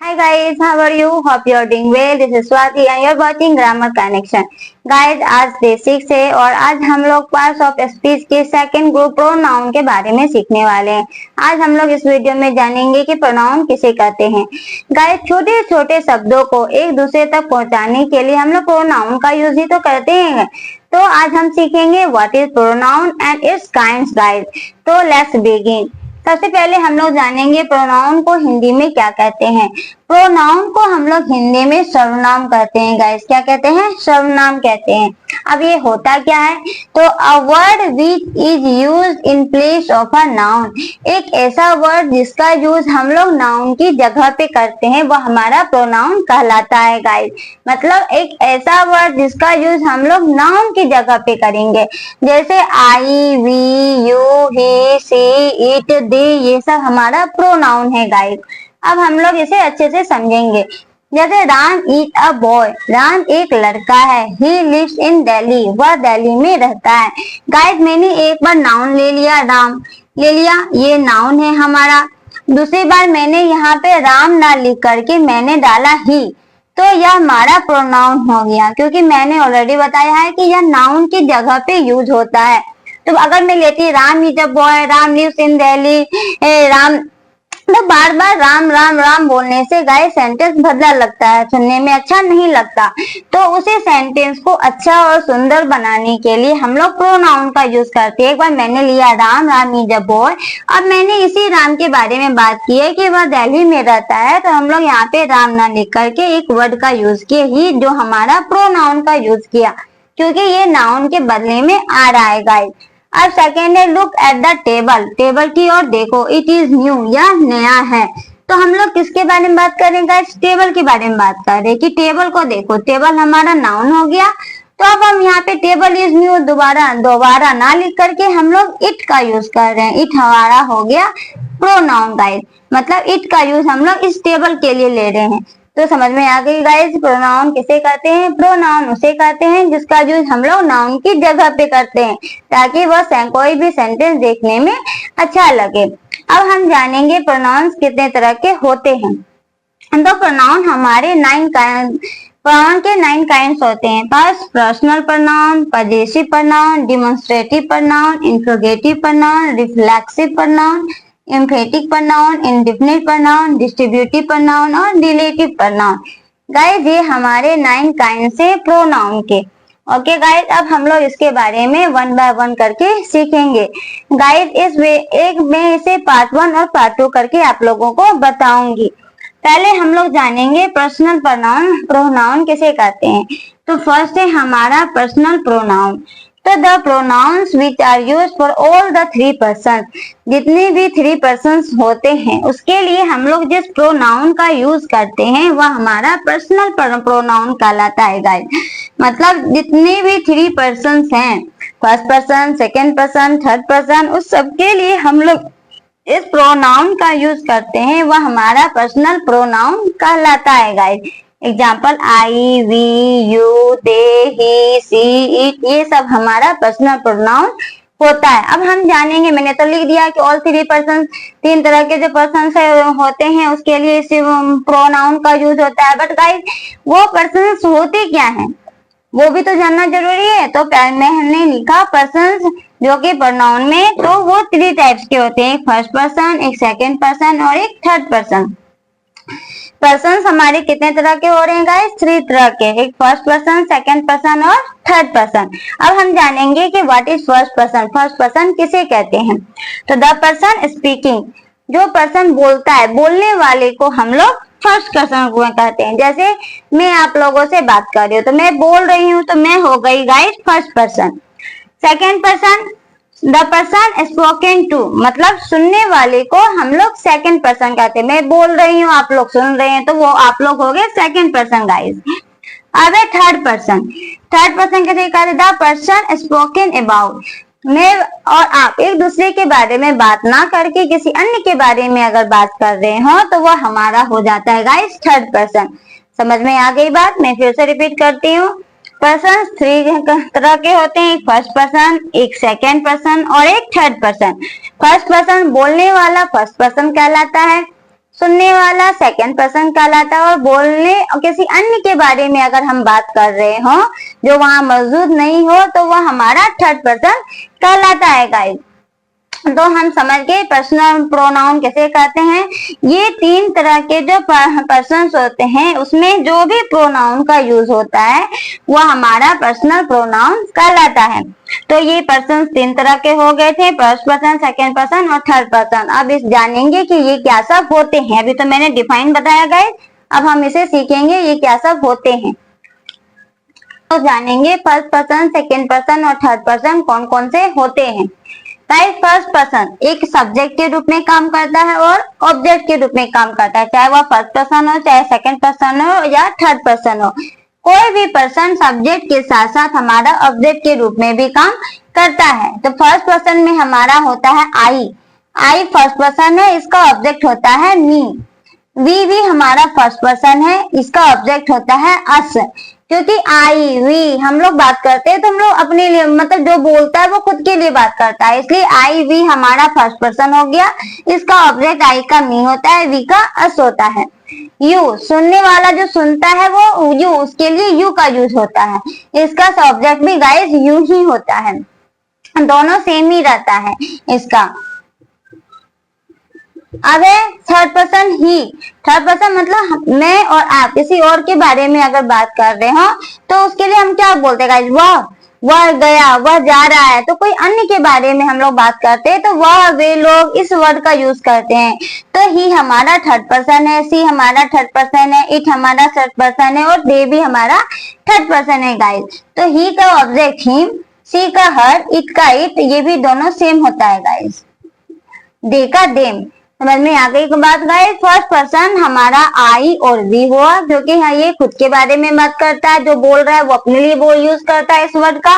Hi guys, how are you? Hope you are doing well. This is Swati and you are watching Grammar Connection. Guys, आज day 6 है और आज हम लोग parts of speech के second group pronoun के बारे में सीखने वाले हैं। आज हम लोग इस वीडियो में जानेंगे कि प्रोनाउन किसे कहते हैं। गाइस, छोटे छोटे शब्दों को एक दूसरे तक पहुंचाने के लिए हम लोग प्रोनाउन का यूज ही तो करते हैं। तो आज हम सीखेंगे what is pronoun and it's kinds guys. तो लेट्स बिगिन। सबसे पहले हम लोग जानेंगे प्रोनाउन को हिंदी में क्या कहते हैं। प्रोनाउन को हम लोग हिंदी में सर्वनाम कहते हैं गाइस। क्या कहते हैं? सर्वनाम कहते हैं। अब ये होता क्या है? तो a word which is used in place of a noun, एक ऐसा वर्ड जिसका यूज हम लोग नाउन की जगह पे करते हैं वो हमारा प्रोनाउन कहलाता है गाइस। मतलब एक ऐसा वर्ड जिसका यूज हम लोग नाउन की जगह पे करेंगे, जैसे I, we, you, he, she, it, they, ये सब हमारा प्रोनाउन है गाइस। अब हम लोग इसे अच्छे से समझेंगे। जैसे Ram is a boy, Ram एक लड़का है। ही लिव्स इन दिल्ली, वह दिल्ली में रहता है। गाइस, मैंने एक बार नाउन ले लिया, राम ले लिया, ये नाउन है हमारा। दूसरी बार मैंने यहाँ पे राम ना लिख करके मैंने डाला ही, तो यह हमारा प्रोनाउन हो गया, क्योंकि मैंने ऑलरेडी बताया है कि यह नाउन की जगह पे यूज होता है। तो अगर मैं लेती Ram is a boy, Ram lives in Delhi, Ram, तो बार बार राम राम राम बोलने से गाइस सेंटेंस भद्दा लगता है, सुनने में अच्छा नहीं लगता। तो उसे सेंटेंस को अच्छा और सुंदर बनाने के लिए हम लोग प्रोनाउन का यूज करते हैं। एक बार मैंने लिया Ram, Ram is a boy. अब मैंने इसी राम के बारे में बात की है कि वह दिल्ली में रहता है, तो हम लोग यहाँ पे राम ना लिख करके एक वर्ड का यूज किए ही, जो हमारा प्रोनाउन का यूज किया, क्योंकि ये नाउन के बदले में आ रहा है गाइस। अब सेकेंड है look at the table, table की ओर देखो, इट इज न्यू, यह नया है। तो हम लोग किसके बारे में बात करेंगे? टेबल के बारे में बात कर रहे हैं कि टेबल को देखो। टेबल हमारा नाउन हो गया। तो अब हम यहाँ पे टेबल इज न्यू दोबारा ना लिख करके हम लोग इट का यूज कर रहे हैं। इट हमारा हो गया प्रोनाउन गाइस, मतलब इट का यूज हम लोग इस टेबल के लिए ले रहे हैं। तो समझ में आ गई गाइस, प्रोनाउन किसे कहते हैं? प्रोनाउन उसे कहते हैं जिसका यूज हम लोग नाउन की जगह पे करते हैं, ताकि वह कोई भी सेंटेंस देखने में अच्छा लगे। अब हम जानेंगे प्रोनाउंस कितने तरह के होते हैं। तो प्रोनाउन हमारे प्रोनाउन के 9 काइंड्स होते हैं। First personal pronoun, possessive pronoun, demonstrative pronoun, interrogative pronoun, reflexive pronoun, emphatic pronoun, indefinite pronoun, distributive pronoun और रिलेटिव प्रोनाउन। गाइस, ये हमारे 9 काइंड्स है प्रोनाउन के। ओके गाइस, अब हम लोग इसके बारे में वन बाय वन करके सीखेंगे। गाइस, मैं इसे पार्ट 1 और पार्ट 2 करके आप लोगों को बताऊंगी। पहले हम लोग जानेंगे पर्सनल प्रोनाउन, प्रोनाउन किसे कहते हैं। तो फर्स्ट है हमारा पर्सनल प्रोनाउन। तो the pronouns which are use for all the 3 person, जितने भी 3 पर्सन होते हैं उसके लिए हम लोग जिस प्रोनाउन का यूज करते हैं वह हमारा पर्सनल प्रोनाउन कहलाता है गाइस। मतलब जितने भी 3 पर्सन हैं, first person, second person, third person, उस सबके लिए हम लोग इस प्रोनाउन का यूज करते हैं, वह हमारा पर्सनल प्रोनाउन कहलाता है guys. Example I, we, you, they, he, she, it, ये सब हमारा पर्सनल प्रोनाउन होता है। अब हम जानेंगे, मैंने तो लिख दिया कि ऑल 3 पर्सन, 3 तरह के जो पर्सन होते हैं उसके लिए इस प्रोनाउन का यूज होता है। बट गाइस, वो पर्सन होते क्या हैं वो भी तो जानना जरूरी है। तो हमने लिखा पर्सन जो कि प्रोनाउन में, तो वो 3 टाइप्स के होते हैं, एक फर्स्ट पर्सन, एक सेकेंड पर्सन और एक थर्ड पर्सन। पर्सन हमारे कितने तरह के हो रहे हैं गाइस? 3 तरह के, एक फर्स्ट पर्सन, सेकेंड पर्सन और थर्ड पर्सन। अब हम जानेंगे कि what is first person. First person किसे कहते हैं? तो द पर्सन स्पीकिंग, जो पर्सन बोलता है, बोलने वाले को हम लोग फर्स्ट पर्सन को कहते हैं। जैसे मैं आप लोगों से बात कर रही हूँ, तो मैं बोल रही हूँ, तो मैं हो गई guys first person. Second person, the person spoken to, मतलब सुनने वाले को हम लोग सेकेंड पर्सन कहते हैं। मैं बोल रही हूँ, आप लोग सुन रहे हैं, तो वो आप लोग हो गए सेकेंड पर्सन गाइस। अब है थर्ड पर्सन। थर्ड पर्सन कैसे कहते हैं? द पर्सन स्पोकन अबाउट, मैं और आप एक दूसरे के बारे में बात ना करके किसी अन्य के बारे में अगर बात कर रहे हो तो वह हमारा हो जाता है गाइस थर्ड पर्सन। समझ में आ गई बात? मैं फिर से रिपीट करती हूँ। पर्सन 3 तरह के होते हैं, एक फर्स्ट पर्सन, एक सेकेंड पर्सन और एक थर्ड पर्सन। फर्स्ट पर्सन बोलने वाला फर्स्ट पर्सन कहलाता है। सुनने वाला सेकंड पर्सन कहलाता है, और बोलने और किसी अन्य के बारे में अगर हम बात कर रहे हो जो वहां मौजूद नहीं हो तो वह हमारा थर्ड पर्सन कहलाता है गाइस। तो हम समझ गए पर्सनल प्रोनाउन कैसे कहते हैं। ये तीन तरह के जो पर्सन्स होते हैं उसमें जो भी प्रोनाउन का यूज होता है वह हमारा पर्सनल प्रोनाउन कहलाता है। तो ये पर्सन तीन तरह के हो गए थे, फर्स्ट पर्सन, सेकंड पर्सन और थर्ड पर्सन। अब इस जानेंगे कि ये क्या सब होते हैं। अभी तो मैंने डिफाइन बताया गाइस, अब हम इसे सीखेंगे ये क्या सब होते हैं। तो जानेंगे फर्स्ट पर्सन, सेकंड पर्सन और थर्ड पर्सन कौन कौन से होते हैं। गाइस फर्स्ट पर्सन एक सब्जेक्ट के रूप में काम करता है और ऑब्जेक्ट के रूप में काम करता है, चाहे वह फर्स्ट पर्सन हो, चाहे सेकंड पर्सन हो या थर्ड पर्सन हो। कोई भी पर्सन सब्जेक्ट के साथ साथ हमारा ऑब्जेक्ट के रूप में भी काम करता है। तो फर्स्ट पर्सन में हमारा होता है आई फर्स्ट पर्सन है, इसका ऑब्जेक्ट होता है मी। वी भी हमारा फर्स्ट पर्सन है, इसका ऑब्जेक्ट होता है अस। क्योंकि आई वी हम लोग बात करते हैं तो हम लोग अपने लिए मतलब जो बोलता है वो खुद के लिए बात करता है, इसलिए आई वी हमारा फर्स्ट पर्सन हो गया। इसका ऑब्जेक्ट आई का मी होता है, वी का अस होता है। यू सुनने वाला जो सुनता है वो यू, उसके लिए यू का यूज होता है। इसका ऑब्जेक्ट भी गाइस यू ही होता है, दोनों सेम ही रहता है इसका। अब है थर्ड पर्सन ही। थर्ड पर्सन मतलब मैं और आप किसी और के बारे में अगर बात कर रहे हो तो उसके लिए हम क्या बोलते हैं गाइस, वह गया, वह जा रहा है। तो कोई अन्य के बारे में हम लोग बात करते हैं तो वह, वे लोग इस वर्ड का यूज करते हैं। तो ही हमारा थर्ड पर्सन है, सी हमारा थर्ड पर्सन है, इट हमारा थर्ड पर्सन है और दे भी हमारा थर्ड पर्सन है गाइस। तो ही का ऑब्जेक्ट हिम, सी का हर, इट का इट, ये भी दोनों सेम होता है गाइस। दे का देम। समझ में आ गई बात गाइस। फर्स्ट पर्सन हमारा आई और वी हुआ, क्योंकि ये खुद के बारे में बात करता है, जो बोल रहा है वो अपने लिए बोल यूज करता है इस वर्ड का।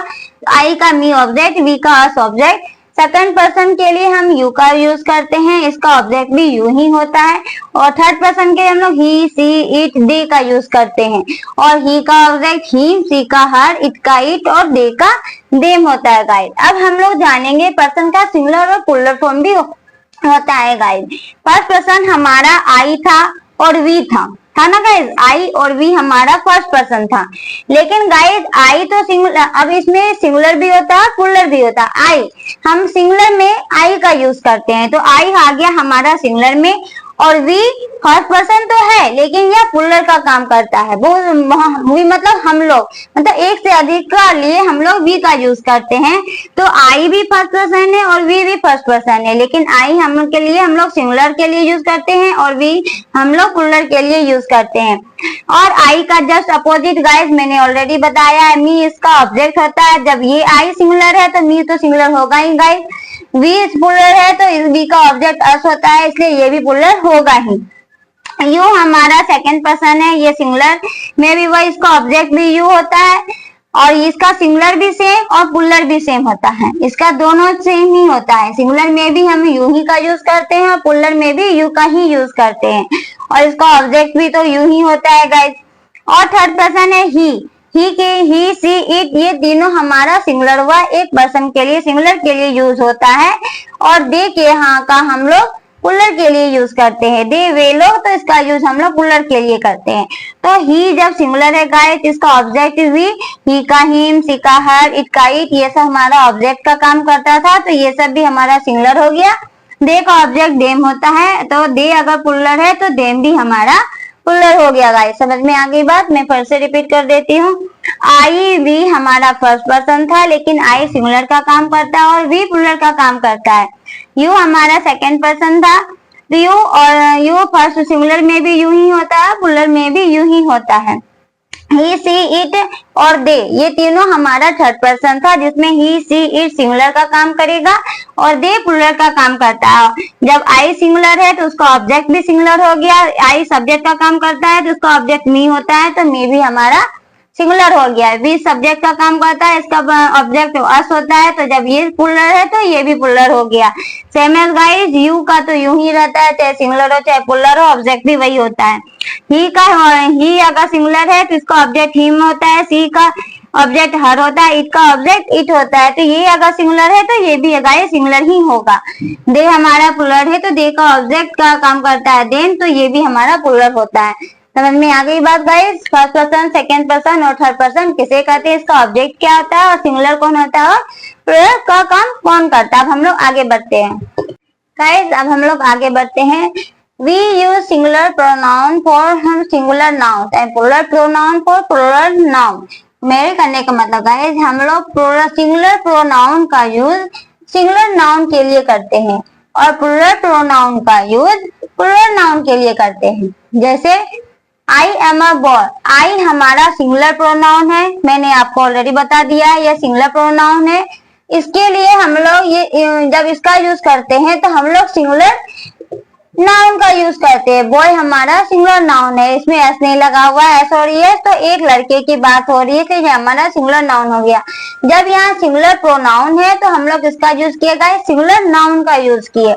आई का मी ऑब्जेक्ट, वी का अस ऑब्जेक्ट। सेकंड पर्सन के लिए हम यू का यूज करते हैं, इसका ऑब्जेक्ट भी यू ही होता है। और थर्ड पर्सन के लिए हम लोग ही, सी, इट, दे का यूज करते हैं, और ही का ऑब्जेक्ट ही, सी का हर, इट का इट और दे का देम होता है गाइस। अब हम लोग जानेंगे पर्सन का सिंगुलर और प्लूरल फॉर्म भी होता है गाइस। फर्स्ट पर्सन हमारा आई था और वी था ना गाइस। आई और वी हमारा फर्स्ट पर्सन था, लेकिन गाइस आई तो सिंगुलर, अब इसमें सिंगुलर भी होता है प्लूरल भी होता है। आई हम सिंगुलर में आई का यूज करते हैं, तो आई आ गया हमारा सिंगुलर में। और वी फर्स्ट पर्सन तो है लेकिन यह प्लूरल का काम करता है। वी मतलब हम लोग, मतलब एक से अधिक का लिए हम लोग वी का यूज करते हैं। तो आई भी फर्स्ट पर्सन है और वी भी फर्स्ट पर्सन है, लेकिन आई हम लोग के लिए हम लोग सिंगुलर के लिए यूज करते हैं और वी हम लोग प्लूरल के लिए यूज करते हैं। और आई का जस्ट अपोजिट गाइस मैंने ऑलरेडी बताया है, मी इसका ऑब्जेक्ट होता है। जब ये आई सिंगुलर है तो मी तो सिंगुलर होगा ही गाइस। वी प्लूरल है तो इस वी का ऑब्जेक्ट अस होता है, इसलिए ये भी प्लूरल होगा ही। यू हमारा सेकंड पर्सन है, ये सिंगुलर में भी वह, इसका ऑब्जेक्ट भी यू होता है और इसका सिंगुलर भी सेम और प्लूरल भी सेम होता है। इसका दोनों सेम ही होता है, सिंगुलर में भी हम यू ही का यूज करते हैं और प्लूरल में भी यू का ही यूज करते हैं, और इसका ऑब्जेक्ट भी तो यू ही होता है गाइस। और थर्ड पर्सन है ही के ही, सी, इट, ये तीनों हमारा सिंगुलर हुआ, एक पर्सन के लिए सिंगुलर के लिए यूज होता है। और दे के यहाँ का हम लोग प्लूरल के लिए यूज करते हैं। दे वे लोग, तो इसका यूज हम लोग प्लूरल के लिए करते हैं। तो ही जब सिंगुलर है गाइस, इसका ऑब्जेक्ट भी ही का हिम, सी का हर, इट का इट, ये सब हमारा ऑब्जेक्ट का काम करता था, तो ये सब भी हमारा सिंगुलर हो गया। दे का ऑब्जेक्ट देम होता है, तो दे अगर प्लूरल है तो देम भी हमारा प्लूरल हो गया गाइस। समझ में आ गई बात, मैं फिर से रिपीट कर देती हूँ। आई वी हमारा फर्स्ट पर्सन था, लेकिन आई सिंगुलर का काम करता है और वी प्लूरल का काम करता है। यू हमारा सेकंड पर्सन था, तो यू और यू फर्स्ट सिंगुलर में भी यू ही होता है, प्लूरल में भी यू ही होता है। ही, सी, इट और दे, ये तीनों हमारा थर्ड पर्सन था, जिसमें ही, सी, इट सिंगुलर का काम करेगा और दे प्लूरल का काम करता है। जब आई सिंगुलर है तो उसका ऑब्जेक्ट भी सिंगुलर हो गया। आई सब्जेक्ट का काम करता है तो उसका ऑब्जेक्ट मी होता है, तो मी भी हमारा सिंगुलर हो गया। वी सब्जेक्ट का काम करता है, इसका ऑब्जेक्ट अस होता है, तो जब ये प्लूरल है तो ये भी प्लूरल हो गया। सेम एज गाइस, यू का तो यू ही रहता है, चाहे सिंगुलर हो चाहे प्लूरल हो, ऑब्जेक्ट भी वही होता है। ही अगर सिंगुलर है तो इसका ऑब्जेक्ट हिम होता है। सी का ऑब्जेक्ट हर होता है, इट का ऑब्जेक्ट इट होता है, तो ये अगर सिंगुलर है तो ये भी अगर सिंगुलर ही होगा। दे हमारा प्लूरल है तो दे का ऑब्जेक्ट का काम करता है देन, तो ये भी हमारा प्लूरल होता है। समझ में आ गई बात guys? First person, second person और थर्ड पर्सन किसे कहते हैं, इसका ऑब्जेक्ट क्या होता है और सिंगुलर कौन होता है और प्लूरल का काम कौन करता है। अब हम लोग आगे बढ़ते हैं गाइस, अब हम लोग आगे बढ़ते हैं। We use singular pronoun for singular nouns and plural pronoun for plural noun। मेरे करने का मतलब गाइस, हम लोग सिंगुलर प्रोनाउन का यूज सिंगुलर नाउन के लिए करते हैं और प्लूरल प्रोनाउन का यूज प्लूरल नाउन के लिए करते हैं। जैसे आई एम अ बॉय, आई हमारा सिंगुलर प्रोनाउन है, मैंने आपको ऑलरेडी बता दिया है यह सिंगुलर प्रोनाउन है। इसके लिए हम लोग ये जब इसका यूज करते हैं तो हम लोग सिंगुलर नाउन का यूज करते हैं। बॉय हमारा सिंगुलर नाउन है, इसमें एस नहीं लगा हुआ है, एस हो रही है तो एक लड़के की बात हो रही है, तो ये हमारा सिंगुलर नाउन हो गया। जब यहाँ सिंगुलर प्रोनाउन है तो हम लोग इसका यूज किए गए सिंगुलर नाउन का यूज किए।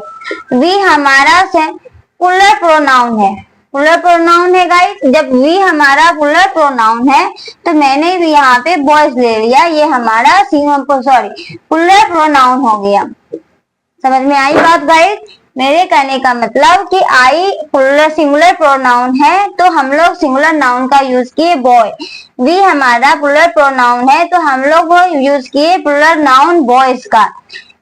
वी हमारा प्लूरल प्रोनाउन है, प्लूरल प्रोनाउन है गाइस। जब वी हमारा प्लूरल प्रोनाउन है तो मैंने भी यहाँ पे बॉयज ले लिया, ये हमारा प्लूरल प्रोनाउन हो गया। समझ में आई बात गाइस? मेरे कहने का मतलब कि आई सिंगुलर प्रोनाउन है तो हम लोग सिंगुलर नाउन का यूज किए बॉय। वी हमारा प्लूरल प्रोनाउन है तो हम लोग यूज किए प्लूरल नाउन बॉयज का।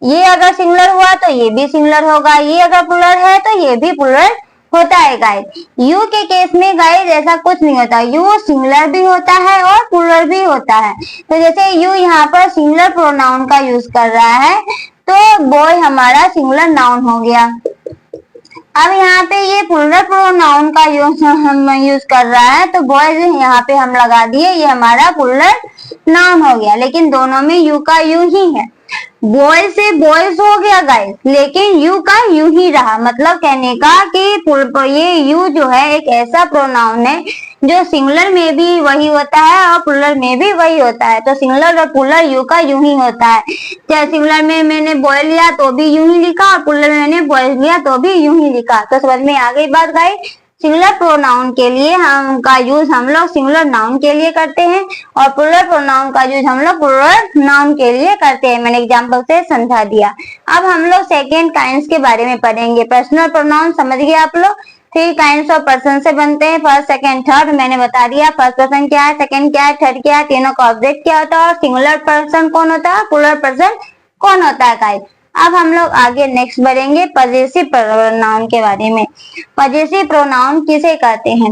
ये अगर सिंगुलर हुआ तो ये भी सिंगुलर होगा, ये अगर प्लूरल है तो ये भी प्लूरल होता है गाइस। यू के केस में गाइस ऐसा कुछ नहीं होता, यू सिंगुलर भी होता है और प्लूरल भी होता है। तो जैसे यू यहाँ पर सिंगुलर प्रोनाउन का यूज कर रहा है तो बॉय हमारा सिंगुलर नाउन हो गया। अब यहाँ पे ये प्लूरल प्रोनाउन का हम यूज कर रहा है तो बॉयज यहाँ पे हम लगा दिए, ये हमारा प्लूरल नाउन हो गया, लेकिन दोनों में यू का यू ही है। बॉय से बॉयज हो गया गाइस, लेकिन यू का यू ही रहा। मतलब कहने का कि ये यू जो है एक ऐसा प्रोनाउन है जो सिंगुलर में भी वही होता है और प्लूरल में भी वही होता है। तो सिंगुलर और प्लूरल यू का यू ही होता है। चाहे सिंगुलर में मैंने बॉय लिया तो भी यूं ही लिखा और प्लूरल में मैंने बॉयज लिया तो भी यूं ही लिखा। तो समझ में आ गई बात गाइस? सिंगुलर प्रोनाउन के लिए का यूज हम लोग सिंगुलर नाउन के लिए करते हैं और प्लूरल प्रोनाउन का यूज हम लोग प्लूरल नाउन के लिए करते हैं। मैंने एग्जांपल से समझा दिया। अब हम लोग सेकेंड काइंड्स के बारे में पढ़ेंगे। पर्सनल प्रोनाउन समझ गए आप लोग? 3 काइंड्स ऑफ पर्सन से बनते हैं, फर्स्ट सेकंड थर्ड। मैंने बता दिया फर्स्ट पर्सन क्या है, सेकंड क्या है, थर्ड क्या है, तीनों का ऑब्जेक्ट क्या होता है और सिंगुलर पर्सन कौन होता है, प्लूरल पर्सन कौन होता है गाइस। अब हम लोग आगे नेक्स्ट बढ़ेंगे पजेसिव प्रोनाउन के बारे में। पजेसिव प्रोनाउन किसे कहते हैं?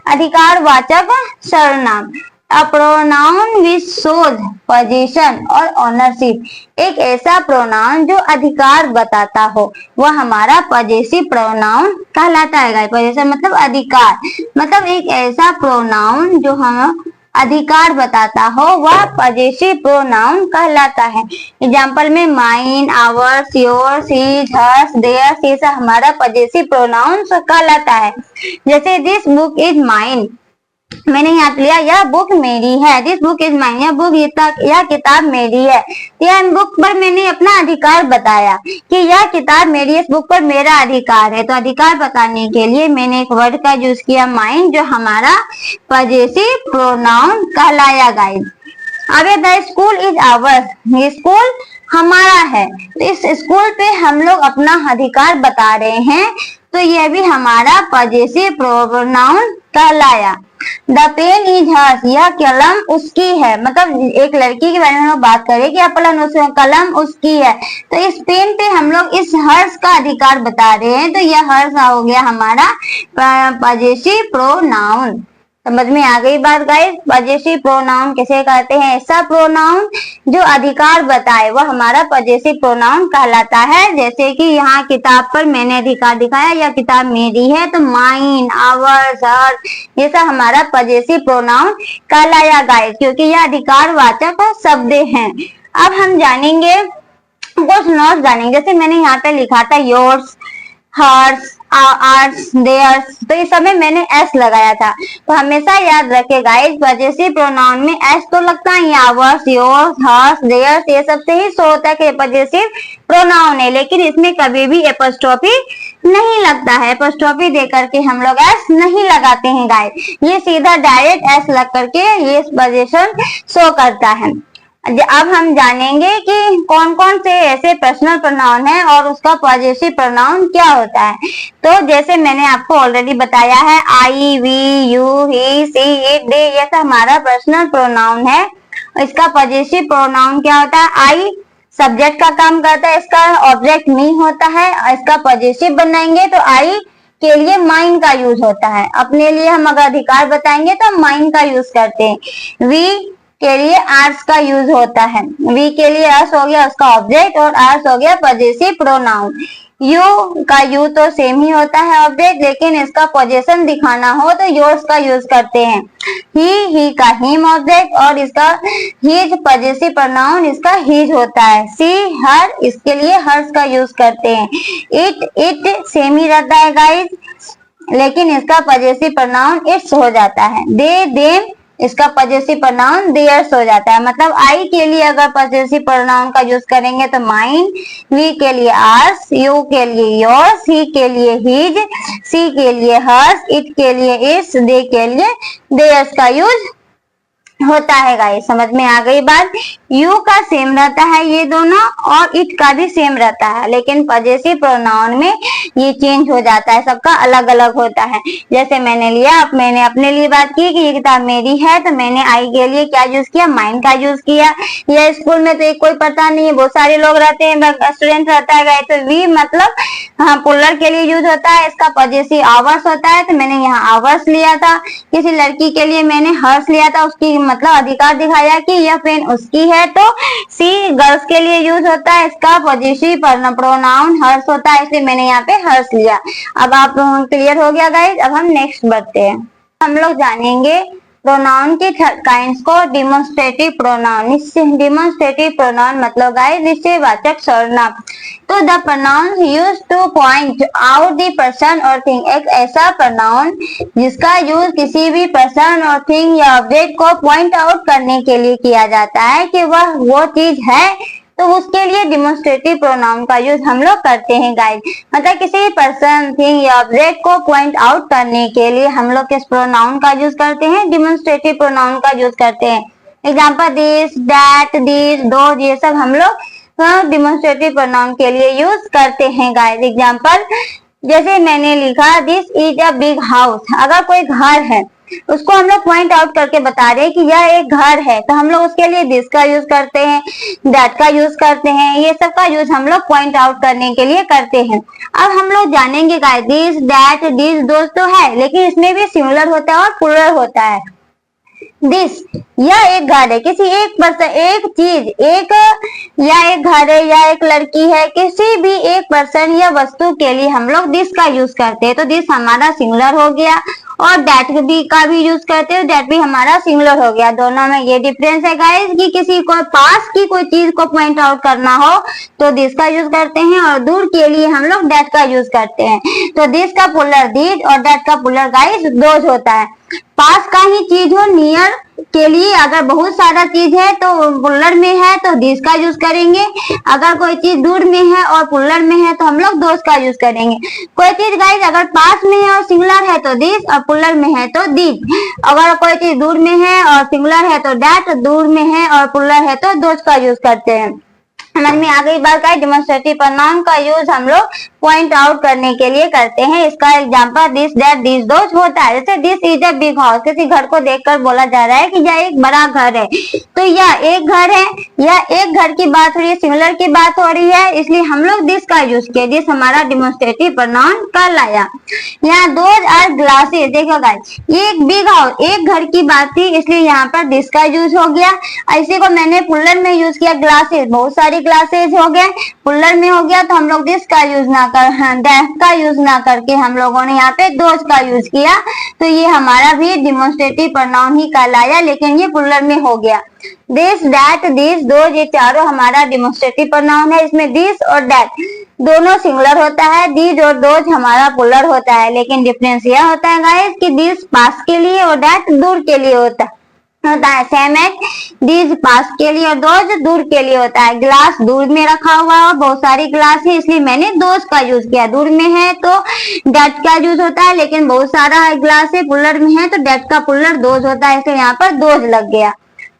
अधिकारवाचक सर्वनाम, a pronoun which shows position और ओनरशिप। एक ऐसा प्रोनाउन जो अधिकार बताता हो वह हमारा पजेसिव प्रोनाउन कहलाता है गाइस। पजेसिव मतलब अधिकार, मतलब एक ऐसा प्रोनाउन जो हम अधिकार बताता हो वह पजेसिव प्रोनाउन कहलाता है। एग्जाम्पल में mine, ours, yours, his, hers, theirs, ये सब हमारा पजेसिव प्रोनाउन कहलाता है। जैसे दिस बुक इज माइन, मैंने याद लिया यह बुक मेरी है। दिस बुक इज माइन, यह किताब मेरी है। यह बुक पर मैंने अपना अधिकार बताया कि यह किताब मेरी, इस बुक पर मेरा अधिकार है। तो अधिकार बताने के लिए मैंने एक वर्ड का यूज किया माइन, जो हमारा पजेसिव प्रोनाउन कहलाया गाइस। अब द स्कूल इज आवर्स, ये स्कूल हमारा है। तो इस स्कूल पे हम लोग अपना अधिकार बता रहे हैं तो यह भी हमारा पजेसिव प्रोनाउन कहलाया। द पेन इज हर्स, यह कलम उसकी है। मतलब एक लड़की के बारे में हम बात करें कि कलम उसकी है, तो इस पेन पे हम लोग इस हर्स का अधिकार बता रहे हैं तो यह हर्स हो गया हमारा पजेसिव प्रोनाउन। समझ में आ गई बात गाइस? पजेसिव प्रोनाउन किसे कहते हैं? ऐसा प्रोनाउन जो अधिकार बताए वह हमारा पजेसिव प्रोनाउन कहलाता है। जैसे कि यहाँ किताब पर मैंने अधिकार दिखाया, यह किताब मेरी है, तो माइन, आवर्स, हर्स, ये सब हमारा पजेसिव प्रोनाउन कहलाया गाइस, क्योंकि यह अधिकारवाचक शब्द हैं। अब हम जानेंगे कुछ नोट्स जानेंगे। जैसे मैंने यहाँ पे लिखा था योर्स, हर्स, आर्ट्स, देयर्स, तो इस समय मैंने एस लगाया था। तो हमेशा याद रखे गाइस, पजेसिव प्रोनाउन में एस तो लगता है। आवर्स, योर्स, हर्स, देयर्स, ये सब से ही शो होता है कि पजेसिव प्रोनाउन है, लेकिन इसमें कभी भी एपोस्ट्रोफी नहीं लगता है, एपोस्ट्रोफी दे करके हम लोग एस नहीं लगाते हैं गाइस, ये सीधा डायरेक्ट एस लग करके ये पोजीशन शो करता है। अब हम जानेंगे कि कौन कौन से ऐसे पर्सनल प्रोनाउन है और उसका पॉजिटिव प्रोनाउन क्या होता है। तो जैसे मैंने आपको ऑलरेडी बताया है, I, we, you, he, she, it, they, ये सब हमारा पर्सनल प्रोनाउन है। इसका पॉजिटिव प्रोनाउन क्या होता है? आई सब्जेक्ट का काम करता है, इसका ऑब्जेक्ट मी होता है। इसका पॉजिटिव बनाएंगे तो आई के लिए माइन का यूज होता है। अपने लिए हम अगर अधिकार बताएंगे तो माइन का यूज करते हैं। वी के लिए आर्स का यूज होता है। वी के लिए अस हो गया उसका ऑब्जेक्ट और आर्स हो गया पॉजिटिव प्रोनाउन। यू का यू तो सेम ही होता है ऑब्जेक्ट, लेकिन इसका पोजीशन दिखाना हो तो योर्स का यूज करते हैं। ही का हिम ऑब्जेक्ट और इसका हिज पॉजिटिव प्रोनाउन इसका हिज होता है। सी हर, इसके लिए हर्स का यूज करते हैं। इट सेम ही रहता है गाइस, लेकिन इसका पॉजिटिव प्रोनाउन इट्स हो जाता है। दे देम, इसका पॉजिटिव प्रोनाउन देयर्स हो जाता है। मतलब आई के लिए अगर पॉजिटिव प्रोनाउन का यूज करेंगे तो माइन, वी के लिए आर्स, यू के लिए योर्स, ही के लिए हिज, सी के लिए हर्स, इट के लिए इट्स, दे के लिए देयर्स का यूज होता है गाइस। समझ में आ गई बात? यू का सेम रहता है ये दोनों और इट का भी सेम रहता है, लेकिन पॉजिटिव प्रोनाउन में ये चेंज हो जाता है, सबका अलग अलग होता है। जैसे मैंने अपने लिए बात की कि ये किताब मेरी है, तो मैंने आई के लिए क्या यूज किया? माइन का यूज किया। या स्कूल में तो एक कोई पता नहीं है, बहुत सारे लोग रहते हैं, स्टूडेंट रहता है गाइस, तो वी मतलब हाँ पुलर के लिए यूज होता है, इसका पॉजिटिव आवर्स होता है, तो मैंने यहाँ आवर्स लिया था। किसी लड़की के लिए मैंने हर्स लिया था, उसकी मतलब अधिकार दिखाया कि यह पेन उसकी है। तो सी गर्ल्स के लिए यूज होता है, इसका पॉजिटिव प्रोनाउन हर्स होता है, इसलिए मैंने यहाँ पे हर्स लिया। अब आप क्लियर हो गया गाइस। अब हम नेक्स्ट बढ़ते हैं। हम लोग जानेंगे प्रोनाउन के काइंड्स को। डिमोन्स्ट्रेटिव प्रोनाउन, डिमोन्स्ट्रेटिव प्रोनाउन मतलब गाइस निश्चयवाचक सर्वनाम। तो the pronoun use two point out the person और थिंग, एक ऐसा प्रोनाउन जिसका यूज किसी भी पर्सन और थिंग या ऑब्जेक्ट को पॉइंट आउट करने के लिए किया जाता है कि वह वो चीज है, तो उसके लिए डिमोन्स्ट्रेटिव प्रोनाउन का यूज हम लोग करते हैं गाइस। मतलब किसी पर्सन, थिंग या ऑब्जेक्ट को पॉइंट आउट करने के लिए हम लोग किस प्रोनाउन का यूज करते हैं? डिमोन्स्ट्रेटिव प्रोनाउन का यूज करते हैं। Example this, that, this, those, ये सब हम लोग डिमोन्स्ट्रेटिव प्रोनाउन के लिए यूज करते हैं गाइस। एग्जाम्पल जैसे मैंने लिखा this is a big house, अगर कोई घर है उसको हम लोग पॉइंट आउट करके बता रहे हैं कि यह एक घर है, तो हम लोग उसके लिए दिस का यूज करते हैं, दैट का यूज करते हैं, ये सब का यूज हम लोग पॉइंट आउट करने के लिए करते हैं। अब हम लोग जानेंगे गाइस दिस, दैट, दिस, दोस्त तो है, लेकिन इसमें भी सिंगुलर होता है और प्लूरल होता है। दिस, यह एक घर है, किसी एक पर्सन, एक चीज, एक या एक घर है या एक लड़की है, किसी भी एक पर्सन या वस्तु के लिए हम लोग दिस का यूज करते हैं, तो दिस हमारा सिंगुलर हो गया। और दैट भी का भी यूज करते हैं, दैट भी हमारा सिंगुलर हो गया। दोनों में ये डिफरेंस है गाइस कि किसी को पास की कोई चीज को पॉइंट आउट करना हो तो दिस का यूज करते हैं और दूर के लिए हम लोग दैट का यूज करते हैं। तो दिस का पुलर दिस और दैट का पुलर गाइस दोज होता है। पास का ही चीज हो, नियर के लिए अगर बहुत सारा चीज है तो पुलर में है तो दिस का यूज करेंगे। अगर कोई चीज दूर में है और पुलर में है तो हम लोग दोस का यूज करेंगे। कोई चीज गाइस अगर पास में है और सिंगुलर है तो दिस और पुलर में है तो दिस। अगर कोई चीज दूर में है और सिंगुलर है तो दैट, दूर में है और पुलर है तो दोस का यूज करते हैं। समझ में आ गई बात का? डिमोन्स्ट्रेटिव प्रोनाउन का यूज हम लोग पॉइंट आउट करने के लिए करते हैं। इसका example this, that, this, those होता है। जैसे this is a big house, किसी घर को देखकर बोला जा रहा है कि यह एक बड़ा घर है, तो यह एक घर है, यह एक घर की बात हो रही है, सिंगुलर की बात हो रही है, इसलिए हम लोग दिस का यूज किया। दिस हमारा डिमोन्स्ट्रेटिव प्रोनाउन कहलाया। यहाँ दोज आर ग्लासेस, देखो गाइस ये एक बिग हाउस, एक घर की बात थी, इसलिए यहाँ पर दिस का यूज हो गया। इसी को मैंने पुलर में यूज किया, ग्लासेस, बहुत सारी ग्लासेस हो गए, पुलर में हो गया, तो हम लोग दिस का यूज ना कर, दैट का यूज ना करके हम लोगों ने यहाँ पे दोज का यूज किया, तो ये हमारा भी डिमोन्स्ट्रेटिव प्रोनाउन ही कहलाया, लेकिन ये पुलर में हो गया। दिस, दैट, दिस, दोज, ये चारों हमारा डिमोन्स्ट्रेटिव प्रोनाउन है। इसमें दिस और दैट दोनों सिंगुलर होता है, दिस और दोज हमारा पुलर होता है, लेकिन डिफरेंस यह होता है गाइस कि दिस पास के लिए और दैट दूर के लिए होता है। होता है, सेम एज दीज पास के लिए और दोज दूर के लिए होता है। ग्लास दूर में रखा हुआ है और बहुत सारी ग्लास है इसलिए मैंने दोज का यूज किया। दूर में है तो डेट का यूज होता है, लेकिन बहुत सारा ग्लास है पुलर में है तो डेट का पुलर दोज होता है, इसलिए यहाँ पर दोज लग गया।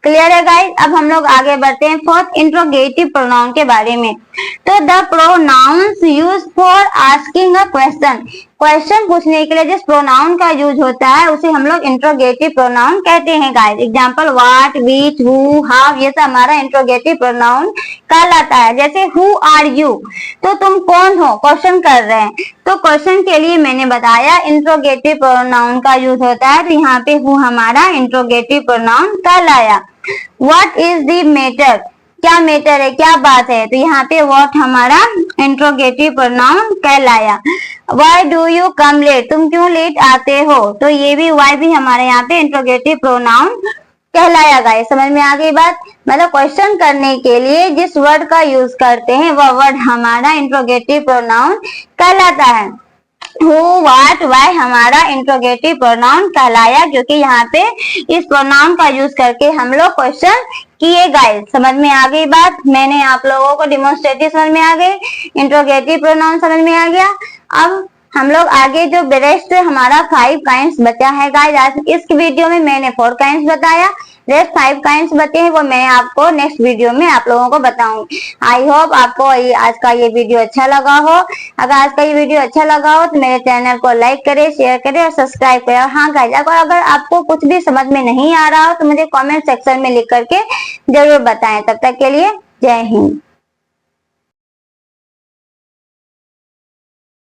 क्लियर है गाइस। अब हम लोग आगे बढ़ते हैं फोर्थ इंट्रोगेटिव प्रोनाउन के बारे में। तो the pronounce use for asking a question, question पूछने के लिए जिस प्रोनाउन का यूज होता है उसे हम लोग इंट्रोगेटिव प्रोनाउन कहते हैं guys. Example what, which, who, how, ये सब हमारा इंट्रोगेटिव प्रोनाउन कहलाता है। जैसे हु आर यू, तो तुम कौन हो, क्वेश्चन कर रहे हैं, तो क्वेश्चन के लिए मैंने बताया इंट्रोगेटिव प्रोनाउन का यूज होता है, तो यहाँ पे हु हमारा इंट्रोगेटिव प्रोनाउन कहलाया। व्हाट इज द मैटर, क्या मैटर है, क्या बात है, तो यहाँ पे व्हाट हमारा इंट्रोगेटिव प्रोनाउन कहलाया। Why do you come late, तुम क्यों लेट आते हो, तो ये भी व्हाई भी हमारे यहाँ पे इंट्रोगेटिव प्रोनाउन कहलाया। गाइस समझ में आ गई बात। मतलब क्वेश्चन करने के लिए जिस वर्ड का यूज करते हैं वह वर्ड हमारा इंट्रोगेटिव प्रोनाउन कहलाता है। हु, व्हाट, व्हाई हमारा इंट्रोगेटिव प्रोनाउन कहलाया, क्योंकि यहाँ पे इस प्रोनाउन का यूज करके हम लोग क्वेश्चन किए। गाइस समझ में आ गई बात। मैंने आप लोगों को डिमोन्स्ट्रेटिव समझ में आ गई, इंट्रोगेटिव प्रोनाउन समझ में आ गया। अब हम लोग आगे जो रेस्ट हमारा 5 काइंड्स बचा है गाइस, आज इस वीडियो में मैंने 4 काइंड्स बताया, रेस्ट 5 काइंड्स बचे हैं वो मैं आपको नेक्स्ट वीडियो में आप लोगों को बताऊंगी। आई होप आपको आज का ये वीडियो अच्छा लगा हो। अगर आज का ये वीडियो अच्छा लगा हो तो मेरे चैनल को लाइक करें, शेयर करें और सब्सक्राइब करें। और हाँ गाइस, अगर आपको कुछ भी समझ में नहीं आ रहा हो तो मुझे कॉमेंट सेक्शन में लिख करके जरूर बताएं। तब तक के लिए जय हिंद।